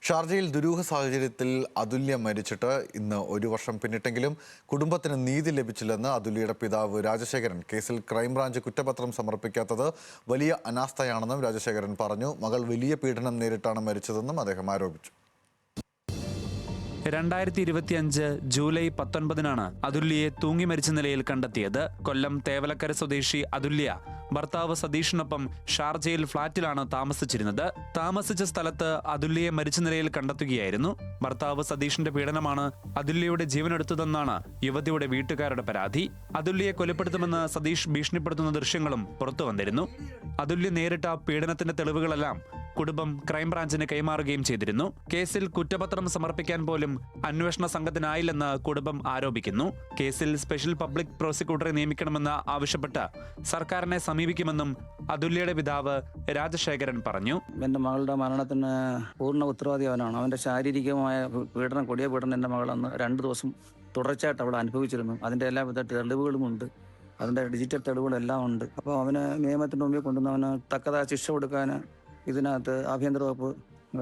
ഷാർജയിൽ ദുരൂഹ സാഹചര്യത്തിൽ അതുല്യ മരിച്ചിട്ട് ഇന്ന് 1 വർഷം പിന്നിട്ടെങ്കിലും കുടുംബത്തിന് നീതി ലഭിച്ചില്ലെന്ന് അതുല്യയുടെ പിതാവ് രാജശേഖരൻ കേസിൽ ക്രൈംബ്രാഞ്ച് കുറ്റപത്രം സമർപ്പിക്കാത്തത് വലിയ അനാസ്ഥയാണെന്നും രാജശേഖരൻ പറഞ്ഞു. മകൾ വലിയ പീഡനം നേരിട്ടാണ് മരിച്ചതെന്നും അദ്ദേഹം ആരോപിച്ചു. 2025 ജൂലൈ 19 അതുല്യയെ തൂങ്ങി മരിച്ച നിലയിൽ കണ്ടെത്തിയത്. കൊല്ലം തേവലക്കര സ്വദേശി അതുല്യ ഭർത്താവ് സതീഷിനൊപ്പം ഷാർജയിൽ ഫ്ളാറ്റിലാണ് താമസിച്ചിരുന്നത്. താമസിച്ച സ്ഥലത്ത് അതുല്യയെ മരിച്ച നിലയിൽ കണ്ടെത്തുകയായിരുന്നു. ഭർത്താവ് സതീഷിന്റെ പീഡനമാണ് അതുല്യയുടെ ജീവനെടുത്തതെന്നാണ് യുവതിയുടെ വീട്ടുകാരുടെ പരാതി. അതുല്യയെ കൊലപ്പെടുത്തുമെന്ന് സതീഷ് ഭീഷണിപ്പെടുത്തുന്ന ദൃശ്യങ്ങളും പുറത്തു വന്നിരുന്നു. അതുല്യ നേരിട്ട പീഡനത്തിന്റെ തെളിവുകളെല്ലാം കുടുംബം ക്രൈംബ്രാഞ്ചിന് കൈമാറുകയും ചെയ്തിരുന്നു. കേസിൽ കുറ്റപത്രം സമർപ്പിക്കാൻ പോലും അന്വേഷണ സംഘത്തിനായില്ലെന്ന് കുടുംബം ആരോപിക്കുന്നു. കേസിൽ സ്പെഷ്യൽ പബ്ലിക് പ്രോസിക്യൂട്ടറെ നിയമിക്കണമെന്ന് ആവശ്യപ്പെട്ട് സർക്കാരിനെ സമീപിക്കുമെന്നും അതുല്യയുടെ പിതാവ് രാജശേഖരൻ പറഞ്ഞു. എൻ്റെ മകളുടെ മരണത്തിന് പൂർണ്ണ ഉത്തരവാദി അവനാണ്. അവൻ്റെ ശാരീരികമായ പീഡനം, കൊടിയ പീഡനം എൻ്റെ മകൾ അന്ന് 2 ദിവസം തുടർച്ചയായിട്ട് അവൾ അനുഭവിച്ചിരുന്നു. അതിൻ്റെ എല്ലാവിധ തെളിവുകളുമുണ്ട്, അതിൻ്റെ ഡിജിറ്റൽ തെളിവുകളെല്ലാം ഉണ്ട്. അപ്പോൾ അവന് നിയമത്തിൻ്റെ മുമ്പിൽ കൊണ്ടുവന്ന് അവന് തക്കതായ ശിക്ഷ കൊടുക്കാൻ ഇതിനകത്ത് ആഭ്യന്തര വകുപ്പ്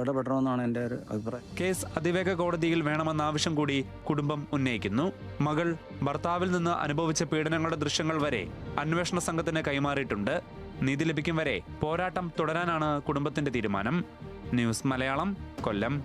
ഇടപെടണമെന്നാണ് എൻ്റെ ഒരു അഭിപ്രായം. കേസ് അതിവേഗ കോടതിയിൽ വേണമെന്ന ആവശ്യം കൂടി കുടുംബം ഉന്നയിക്കുന്നു. മകൾ ഭർത്താവിൽ നിന്ന് അനുഭവിച്ച പീഡനങ്ങളുടെ ദൃശ്യങ്ങൾ വരെ അന്വേഷണ സംഘത്തിന് കൈമാറിയിട്ടുണ്ട്. നീതി ലഭിക്കും വരെ പോരാട്ടം തുടരാനാണ് കുടുംബത്തിന്റെ തീരുമാനം. ന്യൂസ് മലയാളം, കൊല്ലം.